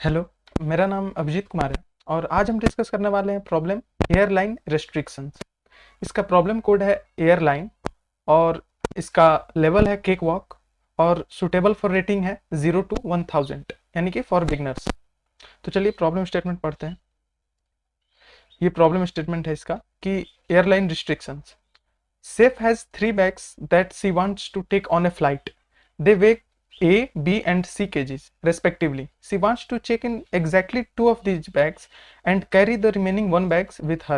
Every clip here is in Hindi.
हेलो, मेरा नाम अभिजीत कुमार है और आज हम डिस्कस करने वाले हैं प्रॉब्लम एयरलाइन रेस्ट्रिक्शंस। इसका प्रॉब्लम कोड है एयरलाइन और इसका लेवल है केक वॉक और सुटेबल फॉर रेटिंग है 0 to 1000 यानी कि फॉर बिगनर्स। तो चलिए प्रॉब्लम स्टेटमेंट पढ़ते हैं। ये प्रॉब्लम स्टेटमेंट है इसका कि airline restrictions. Safe has 3 bags that she wants to take on a flight. They weigh A, B, and C kgs respectively. She wants to check in exactly 2 of these bags and carry the remaining 1 bags with her.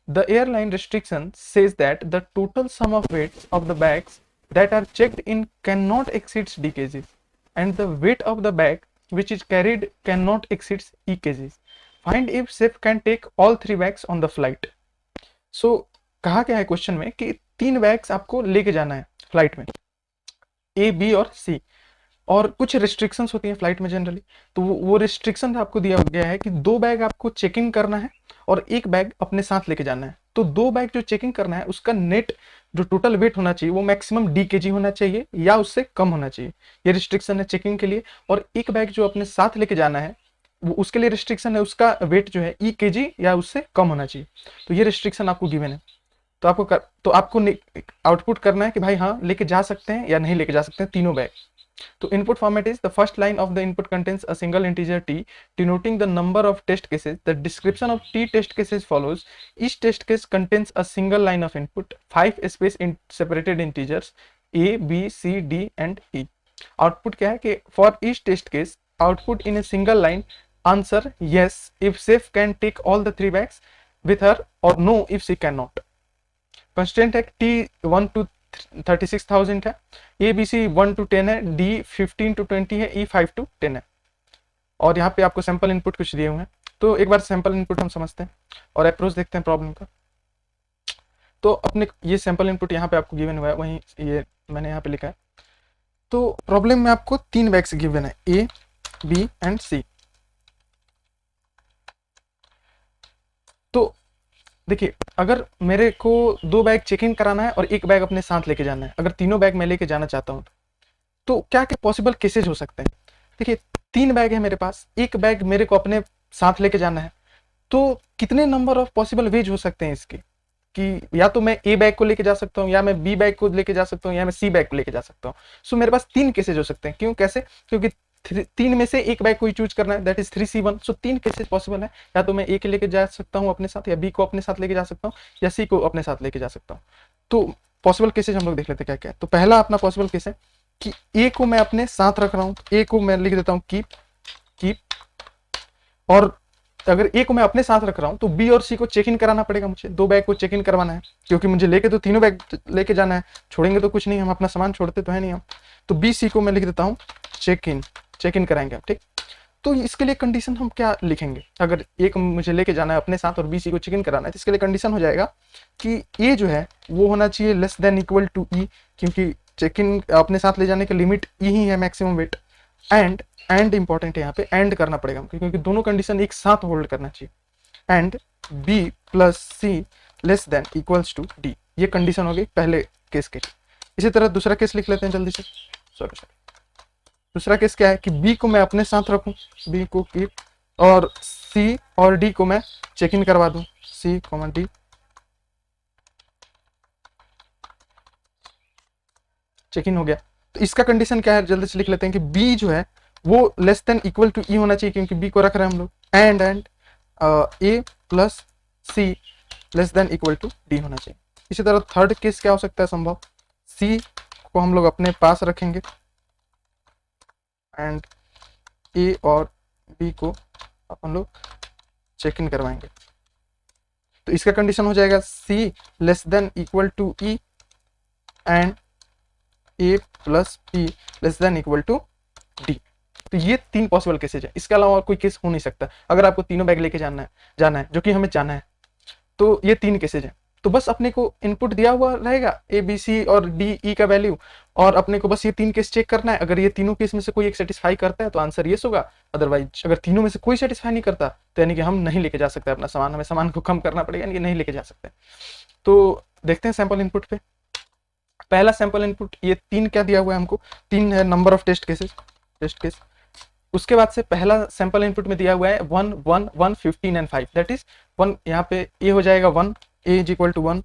The airline restriction says that the total sum of weights of the bags that are checked in cannot exceed D kgs and the weight of the bag which is carried cannot exceed E kgs. Find if Safe can take all 3 bags on the flight. सो कहा क्या है क्वेश्चन में कि 3 बैग्स आपको लेके जाना है फ्लाइट में, ए, बी और सी। और कुछ रिस्ट्रिक्शंस होती हैं फ्लाइट में जनरली, तो वो रिस्ट्रिक्शन आपको दिया गया है कि 2 बैग आपको चेक इन करना है और 1 बैग अपने साथ लेके जाना है। तो 2 बैग जो चेक इन करना है उसका नेट जो टोटल वेट होना चाहिए वो मैक्सिमम डी के जी होना चाहिए या उससे कम होना चाहिए। ये रिस्ट्रिक्शन है चेकिंग के लिए। और 1 बैग जो अपने साथ लेके जाना है वो उसके लिए रिस्ट्रिक्शन है, उसका वेट जो है ई के जी या उससे कम होना चाहिए। तो ये रिस्ट्रिक्शन आपको गिवन है। तो आपको आउटपुट करना है कि भाई हाँ लेके जा सकते हैं या नहीं लेके जा सकते हैं तीनों बैग। तो input format is the first line of the input contains a single integer T denoting the number of test cases. The description of T test cases follows. Each test case contains a single line of input, 5 space in separated integers A, B, C, D and E. Output क्या है कि for each test case output in a single line answer yes if Safe can take all the 3 bags with her or no if she cannot. Constant है टी 1 to 36,000 है, ए बी सी 1 to 10 है, डी 15 to 20 है, ई 5 to 10 है। और यहाँ पे आपको सैंपल इनपुट कुछ दिए हुए हैं, तो एक बार सैंपल इनपुट हम समझते हैं और अप्रोच देखते हैं प्रॉब्लम का। तो अपने ये सैंपल इनपुट यहाँ पे आपको गिवन हुआ है, वहीं ये मैंने यहाँ पे लिखा है। तो प्रॉब्लम में आपको 3 बैग्स गिवन है, ए, बी एंड सी। तो देखिए, अगर मेरे को 2 बैग चेक इन कराना है और 1 बैग अपने साथ लेके जाना है, अगर तीनों बैग मैं लेके जाना चाहता हूँ तो क्या क्या पॉसिबल केसेज हो सकते हैं। देखिए 3 बैग है मेरे पास, 1 बैग मेरे को अपने साथ लेके जाना है, तो कितने नंबर ऑफ पॉसिबल वेज हो सकते हैं इसके कि या तो मैं ए बैग को लेके जा सकता हूँ, या मैं बी बैग को लेके जा सकता हूँ, या मैं सी बैग को लेके जा सकता हूँ। सो मेरे पास 3 केसेज हो सकते हैं। क्यों, कैसे? क्योंकि 3 में से 1 बैग को ही चूज करना है, that is 3C1। So 3 cases possible है, या तो मैं ए के लेके जा सकता हूँ अपने साथ, या बी को अपने साथ लेके जा सकता हूँ, या सी को अपने साथ लेके जा सकता हूँ। तो पॉसिबल केसेज हम लोग देख लेते हैं क्या क्या है। तो पहला अपना पॉसिबल केस है कि ए को मैं अपने साथ रख रहा हूँ, ए को मैं लिख देता हूँ कीप। और अगर ए को मैं अपने साथ रख रहा हूं तो बी और सी को चेक इन कराना पड़ेगा, मुझे 2 बैग को चेक इन करवाना है, क्योंकि मुझे लेके तो तीनों बैग लेके जाना है, छोड़ेंगे तो कुछ नहीं, हम अपना सामान छोड़ते तो है नहीं हम। तो बी सी को मैं लिख देता हूं चेक इन कराएंगे आप, ठीक। तो इसके लिए कंडीशन हम क्या लिखेंगे, अगर ए को मुझे लेके जाना है अपने साथ और बी सी को चेक इन कराना है, तो इसके लिए कंडीशन हो जाएगा कि ए जो है वो होना चाहिए लेस देन इक्वल टू ई, क्योंकि चेक इन अपने साथ ले जाने का लिमिट ई ही है मैक्सिमम वेट। एंड इंपॉर्टेंट है यहाँ पे, एंड करना पड़ेगा हमको, क्योंकि दोनों कंडीशन एक साथ होल्ड करना चाहिए। And B plus C less than equals to D, ये कंडीशन हो गई पहले केस के। इसी तरह दूसरा केस लिख लेते हैं जल्दी से। सॉरी, दूसरा केस क्या है कि बी को मैं अपने साथ रखूं, बी को कीप, और सी और डी को मैं चेक इन करवा दूं, C comma D check in हो गया। तो इसका कंडीशन क्या है जल्दी से लिख लेते हैं कि बी जो है वो लेस देन इक्वल टू ई होना चाहिए, क्योंकि बी को रख रहे हैं हम लोग। And A plus C less than equal to D होना चाहिए। इसी तरह थर्ड केस क्या हो सकता है संभव, सी को हम लोग अपने पास रखेंगे एंड ए और बी को अपन लोग चेक इन करवाएंगे। तो इसका कंडीशन हो जाएगा C less than equal to E and A plus B less than equal to D. तो ये 3 पॉसिबल केसेज है, इसके अलावा और कोई केस हो नहीं सकता अगर आपको तीनों बैग लेके जाना है जो कि हमें जाना है। तो ये 3 केसेज है। तो बस अपने को इनपुट दिया हुआ रहेगा ए बी सी और डी ई का वैल्यू, और अपने को बस ये 3 केस चेक करना है। अगर ये तीनों केस में से कोई एक सेटिस्फाई करता है तो आंसर येस होगा, अदरवाइज अगर तीनों में से कोई सेटिस्फाई नहीं करता तो यानी कि हम नहीं लेके जा सकते अपना सामान, हमें सामान को कम करना पड़ेगा, यानी कि नहीं लेके जा सकते। तो देखते हैं सैंपल इनपुट पे। पहला सैंपल इनपुट ये 3 क्या दिया हुआ है हमको, 3 है नंबर ऑफ टेस्ट केस। उसके बाद से पहला सैंपल इनपुट में दिया हुआ है 1 1 1 15 एंड 5, दैट इज 1 यहाँ पे ए हो जाएगा 1, A is equal to 1,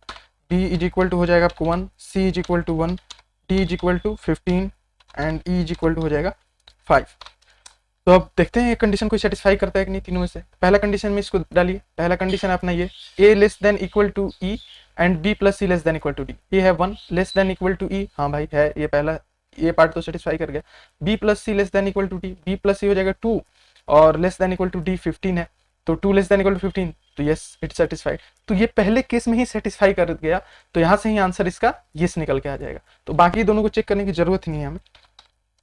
B is equal to हो जाएगा आपको 1, C is equal to 1, D is equal to 15 and E is equal to हो जाएगा 5। तो अब देखते हैं ये कंडीशन को सेटिस्फाई करता है कि नहीं तीनों में से। पहला कंडीशन में इसको डालिए, पहला कंडीशन है अपना ये a less than equal to E and b plus C less than equal to D. ये है 1 less than equal to E, हाँ भाई है, ये पहला ये पार्ट तो सेटिस्फाई कर गया। b plus C less than equal to D, b plus C हो जाएगा 2 और less than equal to D 15 है, तो 2 लेस देन इक्वल टू 15, तो यस इट सेटिस्फाइड। तो ये पहले केस में ही सेटिस्फाई कर गया, तो यहाँ से ही आंसर इसका यस निकल के आ जाएगा। तो बाकी दोनों को चेक करने की जरूरत ही नहीं है हमें,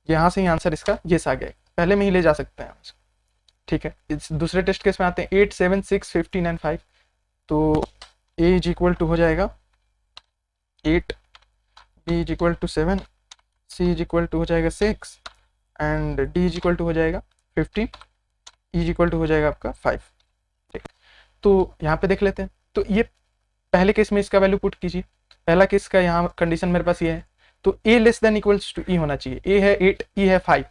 यहाँ से ही आंसर इसका यस आ गया, पहले में ही ले जा सकते हैं। ठीक है, इस दूसरे टेस्ट केस में आते हैं 8 7 6 15 एंड 5। तो a इज इक्वल टू हो जाएगा 8, b is equal to 7, c is equal to हो जाएगा 6 and d is equal to हो जाएगा 15, e इज इक्वल टू हो जाएगा आपका 5। ठीक, तो यहाँ पे देख लेते हैं। तो ये पहले केस में इसका वैल्यू पुट कीजिए, पहला केस का यहाँ कंडीशन मेरे पास ये है, तो a less than equals to e होना चाहिए। a है 8, e है 5,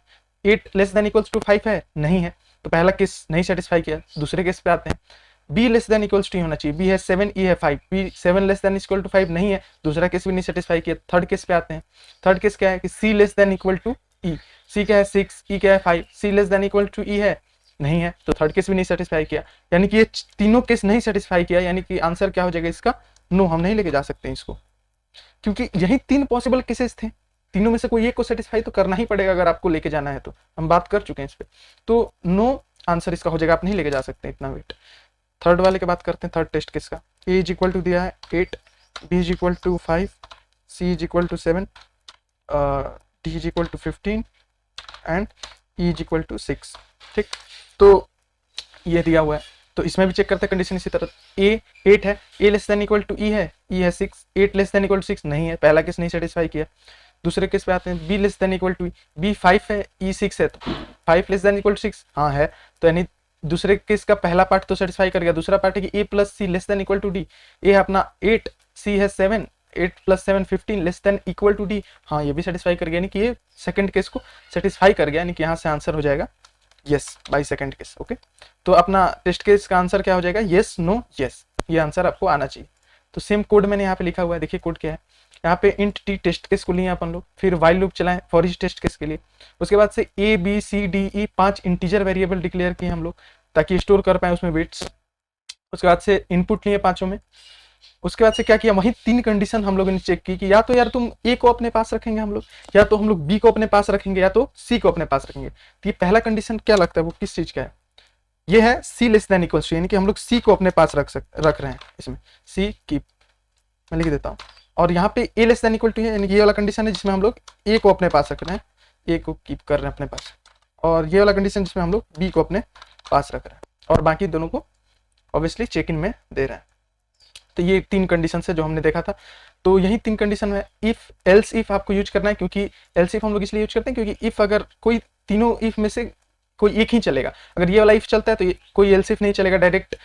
8 लेस देन इक्वल्स टू 5 है, नहीं है, तो पहला केस नहीं सेटिस्फाई किया। दूसरे केस पे आते हैं, b less than equals to होना चाहिए, b है 7, e है 5, b 7 less than equal to 5 नहीं है, दूसरा केस भी नहीं सेटिस्फाई किया। थर्ड केस पे आते हैं, थर्ड केस क्या है कि c less than equal to e, c क्या है 6, e क्या है 5, c less than equal to e है, नहीं है, तो थर्ड केस भी नहीं सेटिस्फाई किया। यानी कि ये तीनों केस नहीं सेटिस्फाई किया, यानी कि आंसर क्या हो जाएगा इसका नो, हम नहीं लेके जा सकते हैं इसको, क्योंकि यही 3 पॉसिबल केसेस थे, तीनों में से कोई एक को सेटिस्फाई तो करना ही पड़ेगा अगर आपको लेके जाना है, तो हम बात कर चुके हैं इस पे। तो नो आंसर इसका हो जाएगा, आप नहीं लेके जा सकते इतना वेट। थर्ड वाले की बात करते हैं, थर्ड टेस्ट केस का। a इज इक्वल टू दिया है 8, b is equal to 5, c is equal to 7, d is equal to 15 and e is equal to 6। ठीक, तो ये दिया हुआ है, तो इसमें भी चेक करते हैं कंडीशन इसी तरह। a 8 है, a less than equal to e है, e है 6, 8 लेस देन इक्वल टू 6 नहीं है, पहला केस नहीं सेटिस्फाई किया। दूसरे केस पे आते हैं, b less than equal to e, b 5 है, e 6 है, तो 5 लेस देन इक्वल टू 6 हाँ है, तो यानी दूसरे केस का पहला पार्ट तो सेटिस्फाई कर गया। दूसरा पार्ट है कि a plus C less than equal to d, a है अपना 8, c है 7, 8 plus 7 15 less than equal to d, हाँ ये भी सेटिस्फाई कर गया, यानी कि ये सेकंड केस को सेटिस्फाई कर गया, यानी कि यहाँ से आंसर हो जाएगा yes by second case. Okay, तो अपना टेस्ट केस का आंसर क्या हो जाएगा, यस नो यस, ये आंसर आपको आना चाहिए। तो सेम कोड मैंने यहाँ पे लिखा हुआ है, देखिए कोड क्या है। यहाँ पे इंट टी टेस्ट केस को लिए अपन लोग, फिर वाइल लूप चलाएं फॉर ईच टेस्ट केस के लिए। उसके बाद से a b c d e 5 integer variable declare किए हम लोग, ताकि स्टोर कर पाए उसमें वेट्स। उसके बाद से इनपुट लिए पांचों में। उसके बाद से क्या किया, वही 3 कंडीशन हम लोगों ने चेक की कि या तो यार तुम ए को अपने पास रखेंगे हम लोग, या तो हम लोग बी को अपने पास रखेंगे, या तो सी को अपने पास रखेंगे। तो ये पहला कंडीशन क्या लगता है वो किस चीज का है, ये है सी लेस देन इक्वल टू, यानी कि हम लोग सी को अपने पास रख रहे हैं, इसमें सी कीप मैं लिख देता हूँ। और यहाँ पे ए लेस देन इक्वल टू है, यानी कि ये वाला कंडीशन है जिसमें हम लोग ए को अपने पास रख रहे हैं, ए को कीप कर रहे हैं अपने पास। और ये वाला कंडीशन जिसमें हम लोग बी को अपने पास रख रहे हैं, और बाकी दोनों को ऑब्वियसली चेक इन में दे रहे हैं। तो ये 3 कंडीशन है जो हमने देखा था। तो यही 3 कंडीशन में इफ एल्स इफ आपको यूज करना है, क्योंकि एल्स इफ हम लोग इसलिए यूज करते हैं क्योंकि इफ अगर कोई तीनों इफ में से कोई एक ही चलेगा, अगर ये वाला इफ चलता है तो ये कोई एल्स इफ नहीं चलेगा, डायरेक्ट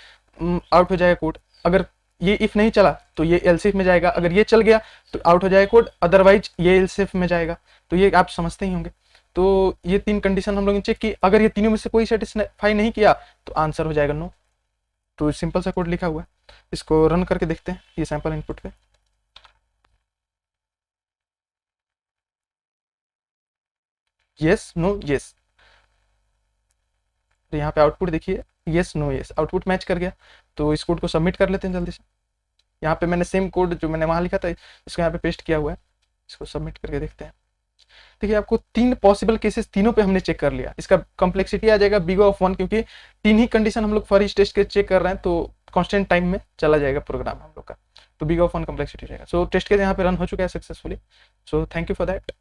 आउट हो जाएगा कोड। अगर ये इफ नहीं चला तो ये एल्स इफ में जाएगा, अगर ये चल गया तो आउट हो जाएगा कोड, अदरवाइज ये एल्स इफ में जाएगा। तो ये आप समझते ही होंगे। तो ये 3 कंडीशन हम लोगों ने चेक की, अगर ये तीनों में से कोई सेटिस्फाई नहीं किया तो आंसर हो जाएगा नो। तो सिंपल सा कोड लिखा हुआ है, इसको रन करके देखते हैं ये सैंपल इनपुट पे। यस नो यस, तो यहाँ पे आउटपुट देखिए yes no yes, output match कर गया। तो इस कोड को सबमिट कर लेते हैं जल्दी से। यहाँ पे मैंने सेम कोड जो मैंने वहाँ लिखा था इसको यहाँ पे पेस्ट किया हुआ है, इसको सबमिट करके देखते हैं। देखिए आपको 3 पॉसिबल केसेस तीनों पे हमने चेक कर लिया। इसका कॉम्प्लेक्सिटी आ जाएगा बिग ऑफ 1, क्योंकि 3 ही कंडीशन हम लोग फॉर ईच टेस्ट के चेक कर रहे हैं, तो कांस्टेंट टाइम में चला जाएगा प्रोग्राम हम लोग का, तो बिग ऑफ 1 कॉम्प्लेक्सिटी रहेगा। सो टेस्ट केस यहाँ पे रन हो चुका है successfully. So thank you for that.